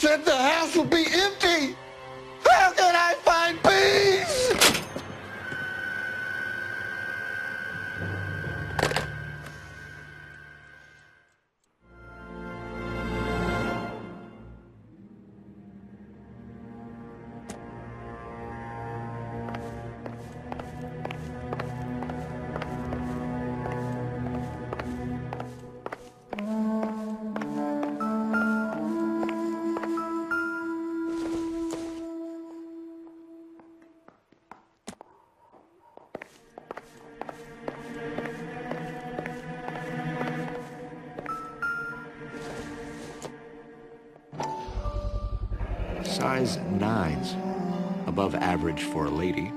said the house would be empty. How can I find peace? Size 9s, above average for a lady.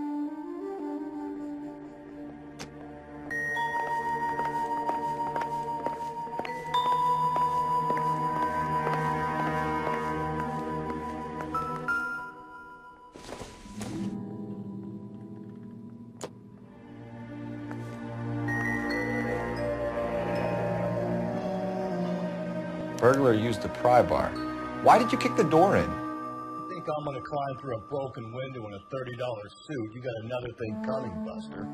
Burglar used the pry bar. Why did you kick the door in? I'm gonna climb through a broken window in a $30 suit. You got another thing coming, Buster.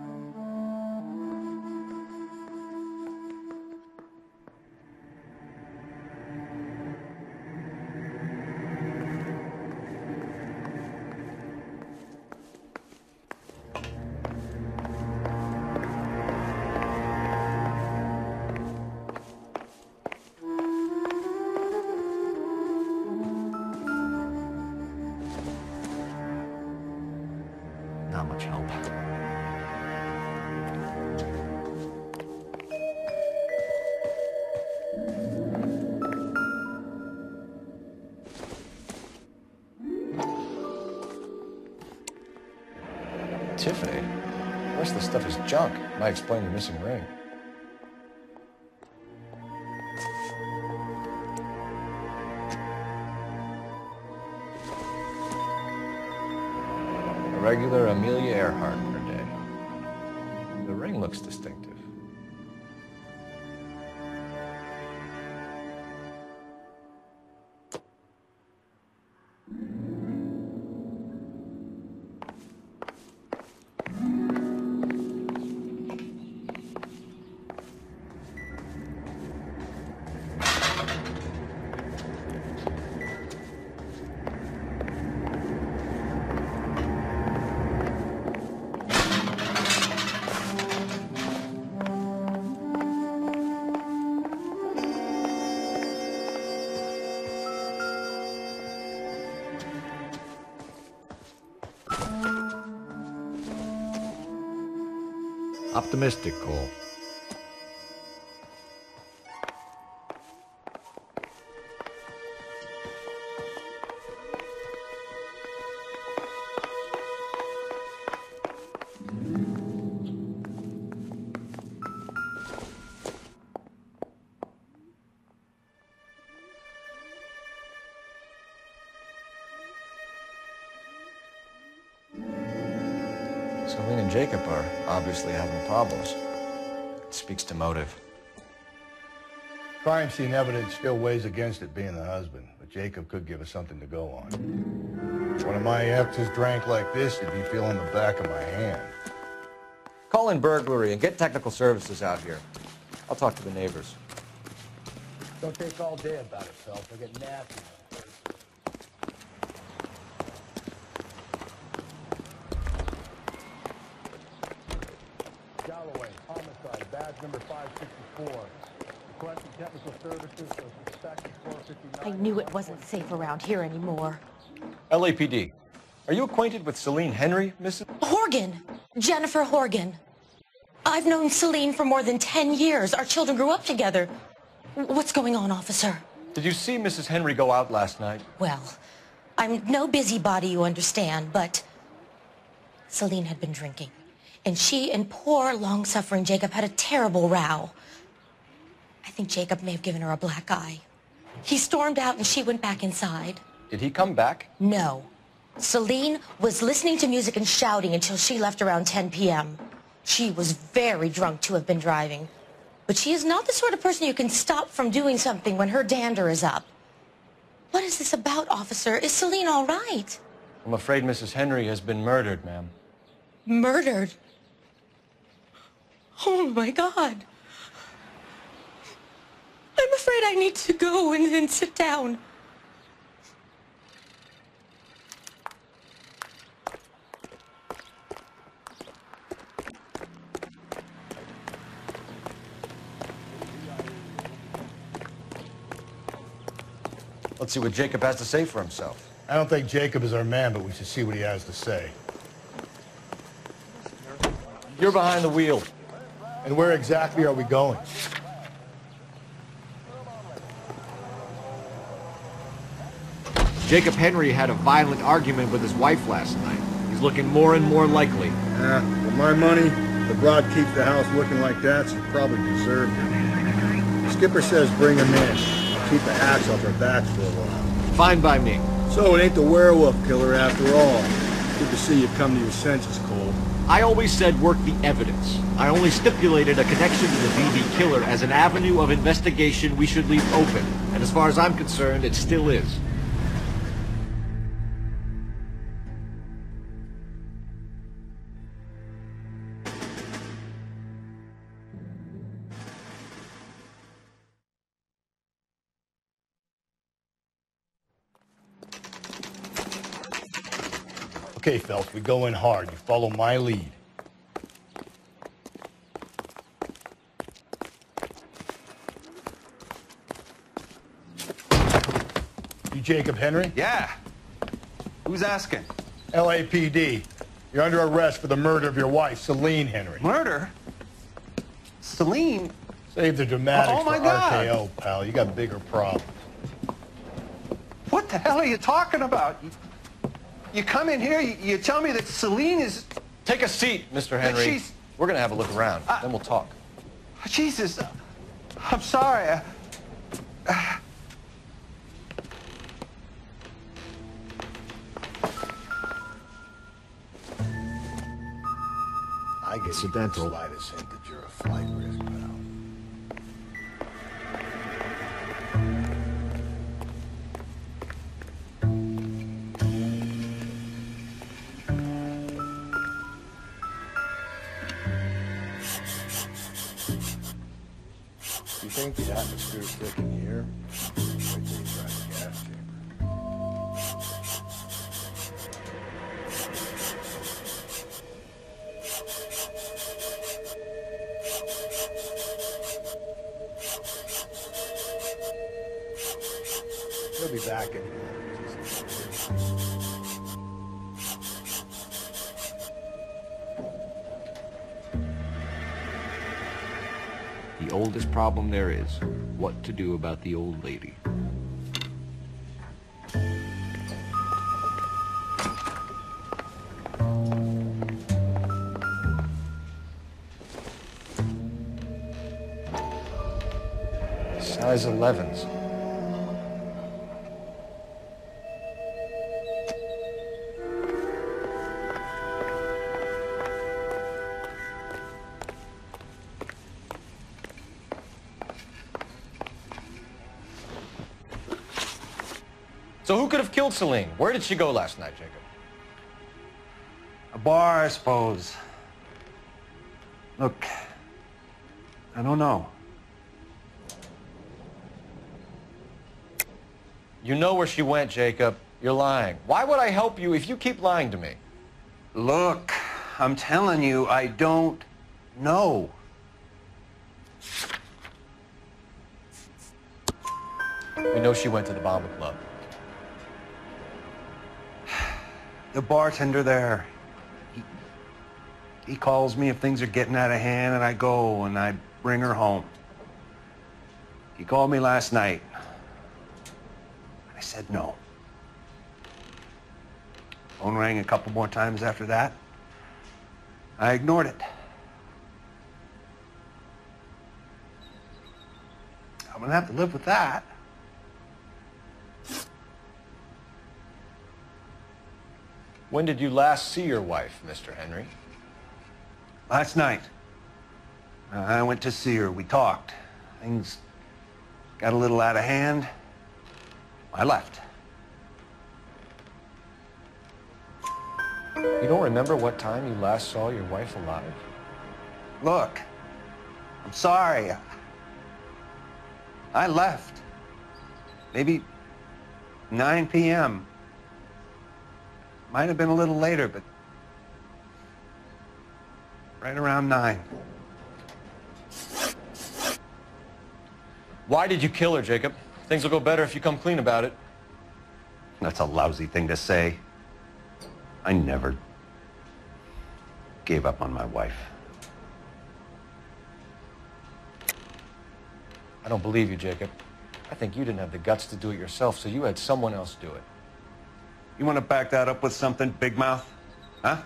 Not much help. Tiffany? The rest of the stuff is junk. Might explain the missing ring. A regular Amelia Earhart in her day. The ring looks distinctive. Optimistic, Cole. Celine and Jacob are obviously having problems. It speaks to motive. Crime scene evidence still weighs against it being the husband, but Jacob could give us something to go on. If one of my exes drank like this, you'd be feeling the back of my hand. Call in burglary and get technical services out here. I'll talk to the neighbors. Don't take all day about it, Phelps. I'll get nasty. Galloway, homicide, badge number 564. Requesting technical services for suspected 459. I knew it wasn't safe around here anymore. LAPD. Are you acquainted with Celine Henry, Mrs.? Horgan. Jennifer Horgan. I've known Celine for more than 10 years. Our children grew up together. What's going on, officer? Did you see Mrs. Henry go out last night? Well, I'm no busybody, you understand, but Celine had been drinking. And she and poor, long-suffering Jacob had a terrible row. I think Jacob may have given her a black eye. He stormed out and she went back inside. Did he come back? No. Celine was listening to music and shouting until she left around 10 p.m. She was very drunk to have been driving. But she is not the sort of person you can stop from doing something when her dander is up. What is this about, officer? Is Celine all right? I'm afraid Mrs. Henry has been murdered, ma'am. Murdered? Oh, my God. I'm afraid I need to go and sit down. Let's see what Jacob has to say for himself. I don't think Jacob is our man, but we should see what he has to say. You're behind the wheel. And where exactly are we going? Jacob Henry had a violent argument with his wife last night. He's looking more and more likely. With my money, the broad keeps the house looking like that, she probably deserved it. The skipper says bring him in. Keep the axe off our backs for a while. Fine by me. So it ain't the werewolf killer after all. Good to see you come to your senses, Cole. I always said work the evidence. I only stipulated a connection to the BB killer as an avenue of investigation we should leave open. And as far as I'm concerned, it still is. Okay, Phelps, we go in hard. You follow my lead. You Jacob Henry? Yeah. Who's asking? LAPD. You're under arrest for the murder of your wife, Celine Henry. Murder? Celine? Save the dramatics Oh, my for God. RKO, pal. You got bigger problems. What the hell are you talking about? You come in here, you tell me that Celine is... Take a seat, Mr. Henry. she's- We're gonna have a look around, then we'll talk. Jesus, I'm sorry. I get Incidental. the slightest hint that you're a flight risk, pal. You think the atmosphere's thick in here? Wait till you try the gas chamber. He'll be back in a minute. The oldest problem there is, what to do about the old lady. Size 11s. So who could have killed Celine? Where did she go last night, Jacob? A bar, I suppose. Look, I don't know. You know where she went, Jacob. You're lying. Why would I help you if you keep lying to me? Look, I'm telling you, I don't know. We know she went to the Bomber Club. The bartender there, he calls me if things are getting out of hand, and I go and I bring her home. He called me last night. I said no. Phone rang a couple more times after that. I ignored it. I'm gonna have to live with that. When did you last see your wife, Mr. Henry? Last night, I went to see her. We talked. Things got a little out of hand. I left. You don't remember what time you last saw your wife alive? Look, I'm sorry. I left. Maybe 9 p.m. Might have been a little later, but right around 9. Why did you kill her, Jacob? Things will go better if you come clean about it. That's a lousy thing to say. I never gave up on my wife. I don't believe you, Jacob. I think you didn't have the guts to do it yourself, so you had someone else do it. You want to back that up with something, big mouth? Huh?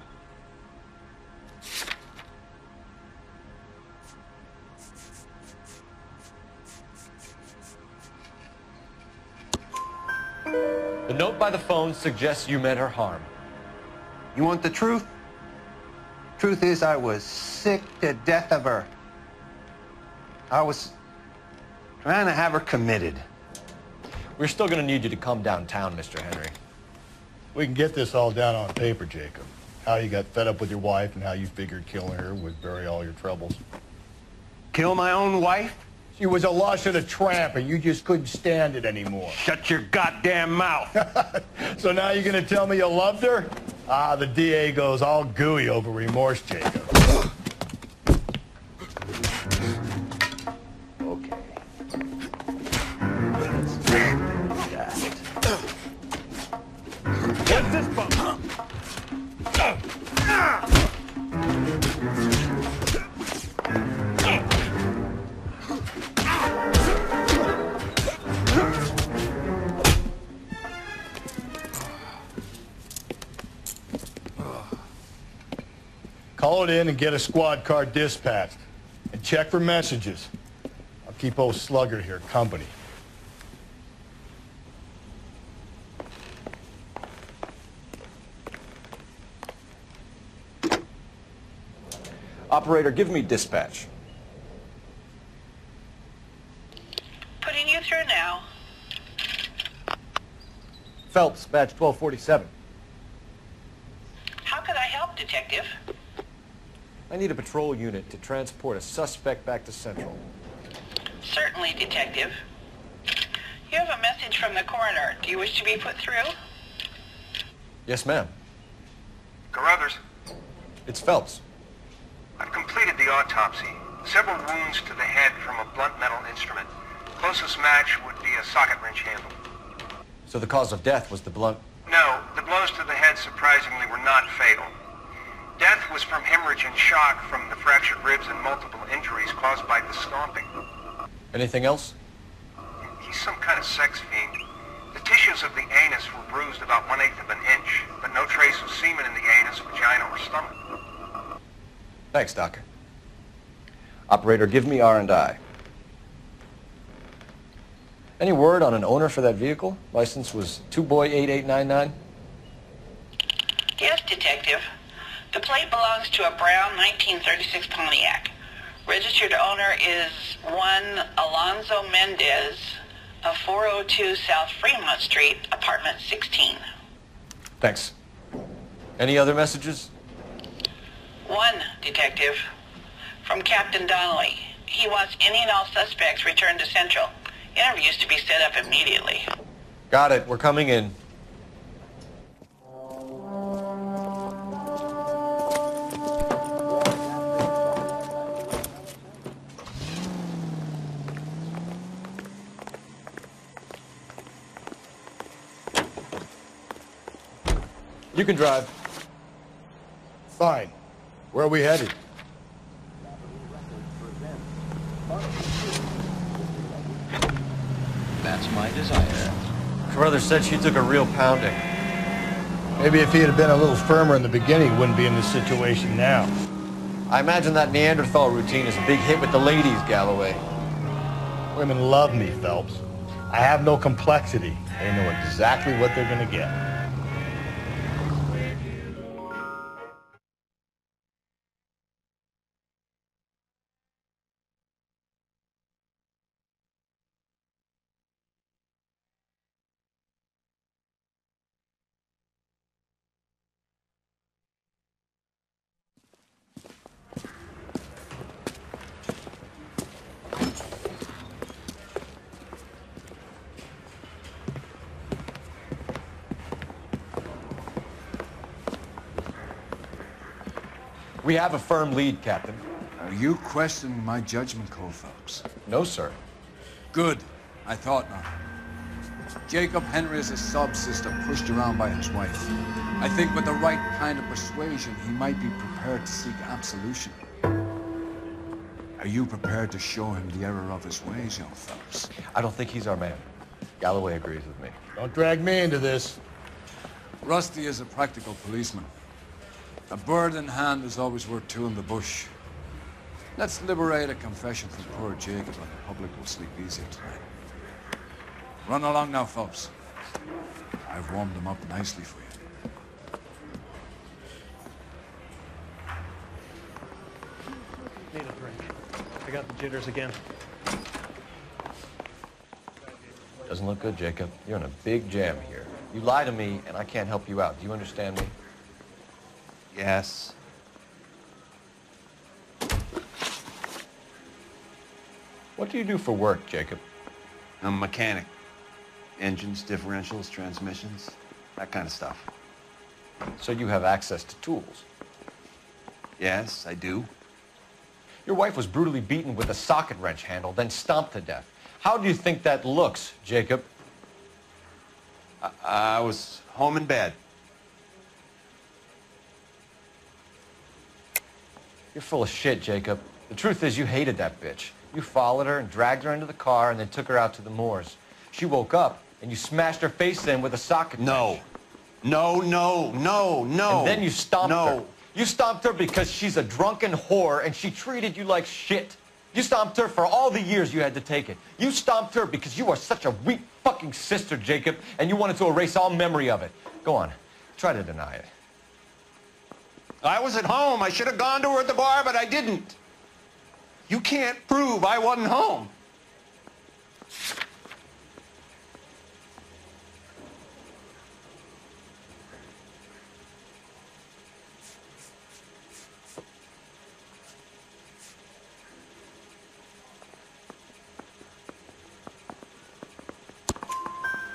The note by the phone suggests you meant her harm. You want the truth? Truth is, I was sick to death of her. I was trying to have her committed. We're still going to need you to come downtown, Mr. Henry. We can get this all down on paper, Jacob. How you got fed up with your wife and how you figured killing her would bury all your troubles. Kill my own wife? She was a lush and a tramp, and you just couldn't stand it anymore. Shut your goddamn mouth. So now you're gonna tell me you loved her? Ah, the DA goes all gooey over remorse, Jacob. Okay. Let's do that. What's this bump? Call it in and get a squad car dispatched. And check for messages. I'll keep old Slugger here company. Operator, give me dispatch. Putting you through now. Phelps, badge 1247. How could I help, Detective? I need a patrol unit to transport a suspect back to Central. Certainly, Detective. You have a message from the coroner. Do you wish to be put through? Yes, ma'am. Carruthers, It's Phelps. I've completed the autopsy. Several wounds to the head from a blunt metal instrument. Closest match would be a socket wrench handle. So the cause of death was the blunt... No, the blows to the head surprisingly were not fatal. Death was from hemorrhage and shock from the fractured ribs and multiple injuries caused by the stomping. Anything else? He's some kind of sex fiend. The tissues of the anus were bruised about 1/8 of an inch, but no trace of semen in the anus, vagina, or stomach. Thanks, Doctor. Operator, give me R&I. Any word on an owner for that vehicle? License was 2boy8899. Yes, Detective. The plate belongs to a brown 1936 Pontiac. Registered owner is one Alonzo Mendez of 402 South Fremont Street, apartment 16. Thanks. Any other messages? One, Detective. From Captain Donnelly. He wants any and all suspects returned to Central. Interviews to be set up immediately. Got it. We're coming in. You can drive. Fine. Where are we headed? That's my desire. Carruthers said she took a real pounding. Maybe if he had been a little firmer in the beginning, he wouldn't be in this situation now. I imagine that Neanderthal routine is a big hit with the ladies, Galloway. Women love me, Phelps. I have no complexity. They know exactly what they're gonna get. We have a firm lead, Captain. Are you questioning my judgment call, Phelps? No, sir. Good. I thought not. Jacob Henry is a sub-sister pushed around by his wife. I think with the right kind of persuasion, he might be prepared to seek absolution. Are you prepared to show him the error of his ways, young Phelps? I don't think he's our man. Galloway agrees with me. Don't drag me into this. Rusty is a practical policeman. A bird in hand is always worth two in the bush. Let's liberate a confession from poor Jacob, and the public will sleep easier tonight. Run along now, Phelps. I've warmed them up nicely for you. Need a drink. I got the jitters again. Doesn't look good, Jacob. You're in a big jam here. You lie to me, and I can't help you out. Do you understand me? Yes. What do you do for work, Jacob? I'm a mechanic. Engines, differentials, transmissions, that kind of stuff. So you have access to tools? Yes, I do. Your wife was brutally beaten with a socket wrench handle, then stomped to death. How do you think that looks, Jacob? I was home in bed. You're full of shit, Jacob. The truth is you hated that bitch. You followed her and dragged her into the car and then took her out to the moors. She woke up and you smashed her face in with a socket wrench. No. No. And then you stomped her. You stomped her because she's a drunken whore and she treated you like shit. You stomped her for all the years you had to take it. You stomped her because you are such a weak fucking sister, Jacob, and you wanted to erase all memory of it. Go on. Try to deny it. I was at home. I should have gone to her at the bar, but I didn't. You can't prove I wasn't home.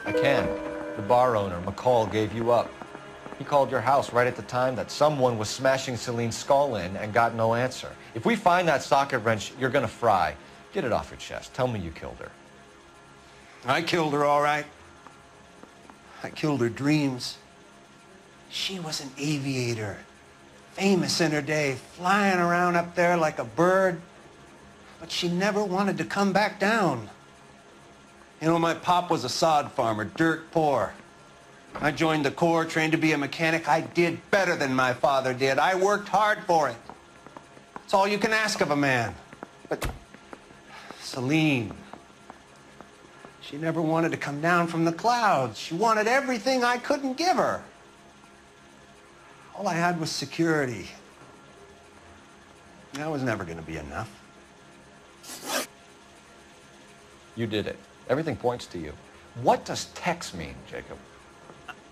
I can. The bar owner, McCall, gave you up. He called your house right at the time that someone was smashing Celine's skull in and got no answer. If we find that socket wrench, you're gonna fry. Get it off your chest. Tell me you killed her. I killed her, all right. I killed her dreams. She was an aviator, famous in her day, flying around up there like a bird. But she never wanted to come back down. You know, my pop was a sod farmer, dirt poor. I joined the Corps, trained to be a mechanic. I did better than my father did. I worked hard for it. It's all you can ask of a man. But Celine, she never wanted to come down from the clouds. She wanted everything I couldn't give her. All I had was security. That was never going to be enough. You did it. Everything points to you. What does Tex mean, Jacob?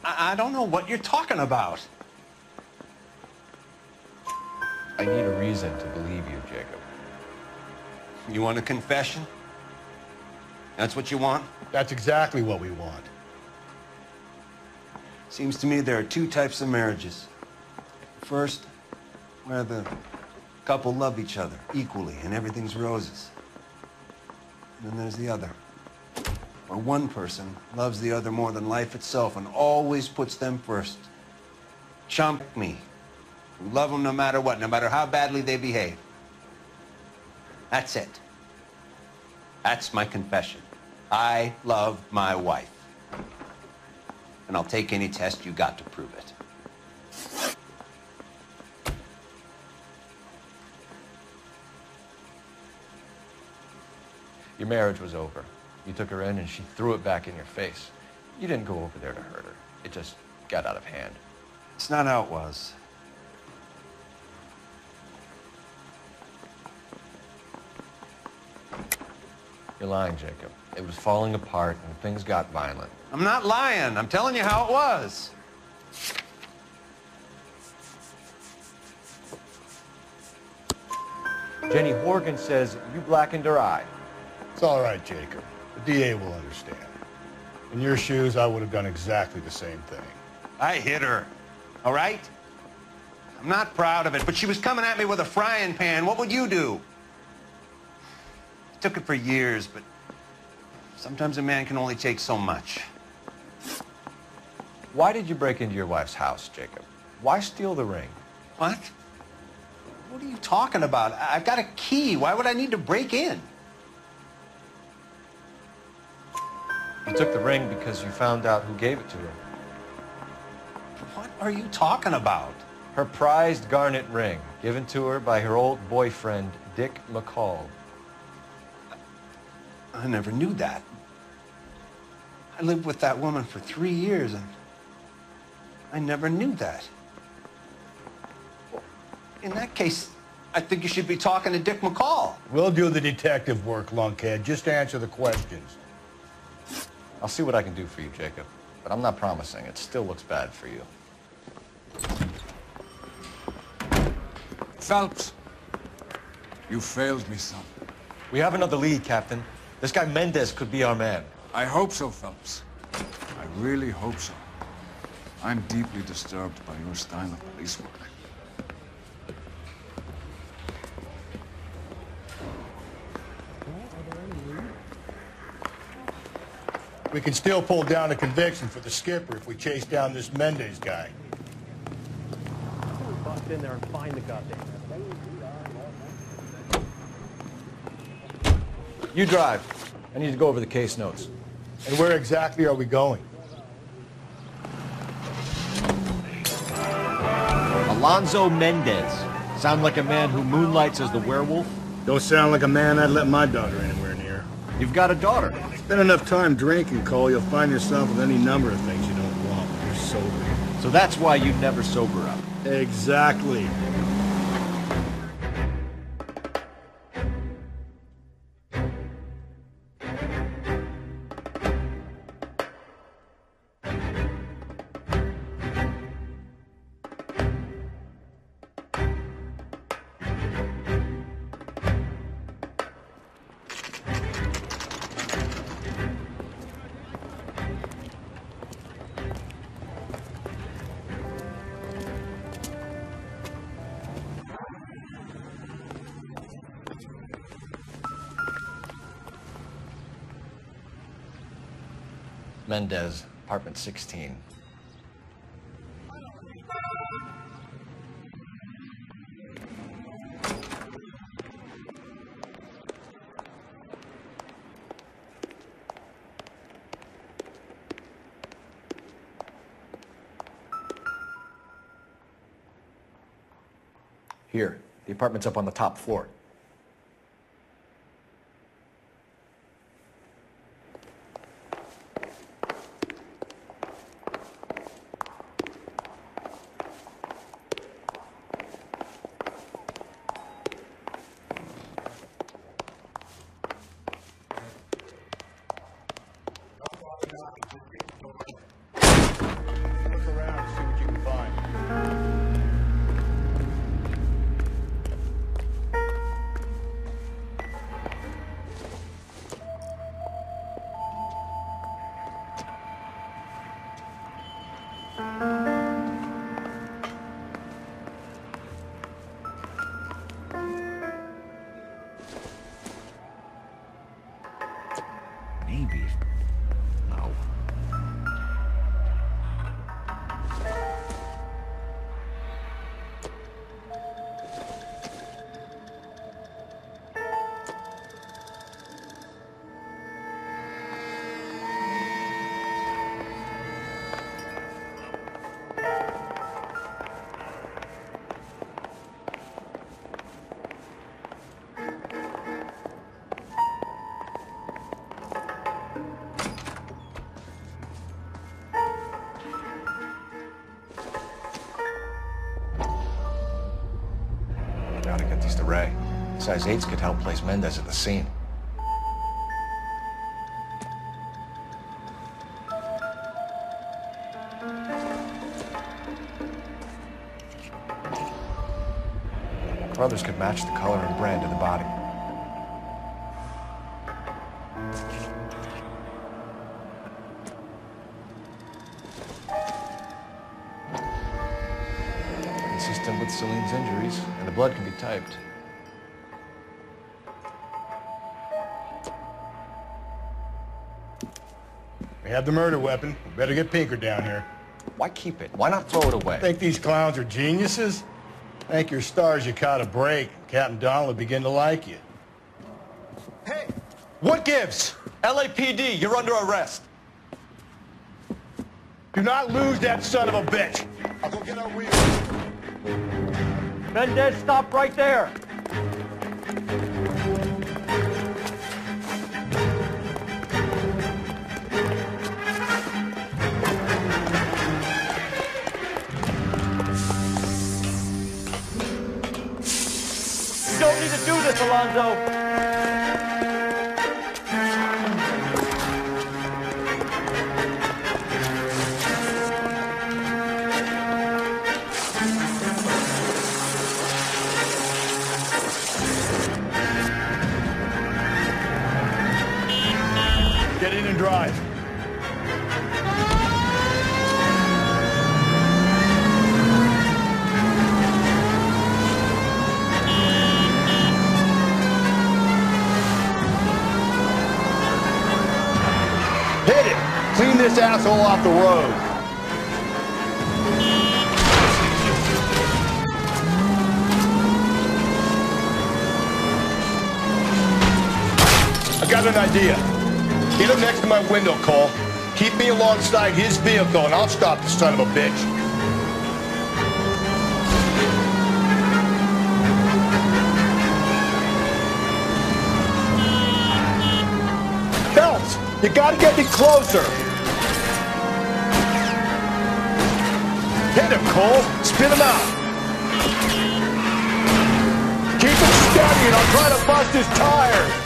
I don't know what you're talking about. I need a reason to believe you, Jacob. You want a confession? That's what you want? That's exactly what we want. Seems to me there are two types of marriages. First, where the couple love each other equally and everything's roses. And then there's the other, where one person loves the other more than life itself and always puts them first. Chump me, who love them no matter what, no matter how badly they behave. That's it. That's my confession. I love my wife. And I'll take any test you got to prove it. Your marriage was over. You took her in and she threw it back in your face. You didn't go over there to hurt her. It just got out of hand. It's not how it was. You're lying, Jacob. It was falling apart and things got violent. I'm not lying. I'm telling you how it was. Jenny Horgan says you blackened her eye. It's all right, Jacob. The DA will understand. In your shoes, I would have done exactly the same thing. I hit her, all right? I'm not proud of it, but she was coming at me with a frying pan. What would you do? It took it for years, but sometimes a man can only take so much. Why did you break into your wife's house, Jacob? Why steal the ring? What? What are you talking about? I've got a key. Why would I need to break in? You took the ring because you found out who gave it to her. What are you talking about? Her prized garnet ring, given to her by her old boyfriend, Dick McCall. I never knew that. I lived with that woman for 3 years, and I never knew that. In that case, I think you should be talking to Dick McCall. We'll do the detective work, lunkhead. Just answer the questions. I'll see what I can do for you, Jacob, but I'm not promising. It still looks bad for you. Phelps, you failed me, son. We have another lead, Captain. This guy Mendez could be our man. I hope so, Phelps. I really hope so. I'm deeply disturbed by your style of police work. We can still pull down a conviction for the skipper if we chase down this Mendez guy. Bust in there and find the goddamn. You drive. I need to go over the case notes. And where exactly are we going? Alonzo Mendez. Sound like a man who moonlights as the werewolf? Don't sound like a man I'd let my daughter anywhere near. You've got a daughter. Spend enough time drinking, Cole, you'll find yourself with any number of things you don't want when you're sober. So that's why you never sober up. Exactly. Mendez, apartment 16. Here, the apartment's up on the top floor. Look around, see what you can find. Maybe. No. Gotta get these to Ray. Size 8s could help place Mendez at the scene. Brothers could match the color and brand of the body. Consistent with Celine's injuries, and the blood can be typed. We have the murder weapon. We better get Pinker down here. Why keep it? Why not throw it away? Think these clowns are geniuses? Thank your stars you caught a break. Captain Don will begin to like you. Hey! What gives? LAPD, you're under arrest. Do not lose that son of a bitch. I'll go get our wheel. Mendez, stop right there! You don't need to do this, Alonzo! Get in and drive. Hit it! Clean this asshole off the road. I got an idea. Get him next to my window, Cole. Keep me alongside his vehicle, and I'll stop the son of a bitch. Phelps, you gotta get me closer. Hit him, Cole. Spin him out. Keep him steady, and I'll try to bust his tires.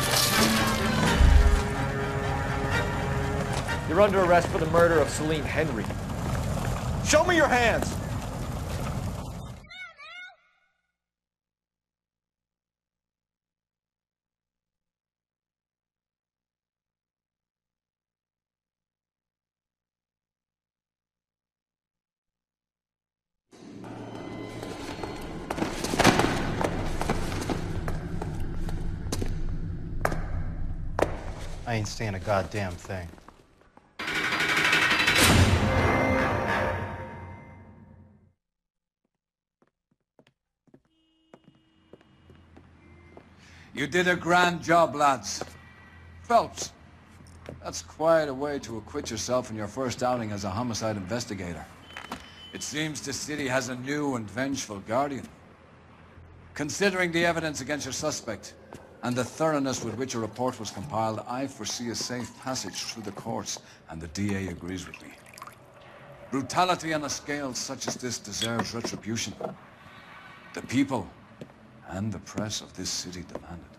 You're under arrest for the murder of Celine Henry. Show me your hands! I ain't saying a goddamn thing. You did a grand job, lads. Phelps, that's quite a way to acquit yourself in your first outing as a homicide investigator. It seems the city has a new and vengeful guardian. Considering the evidence against your suspect, and the thoroughness with which a report was compiled, I foresee a safe passage through the courts, and the DA agrees with me. Brutality on a scale such as this deserves retribution. The people and the press of this city demand it.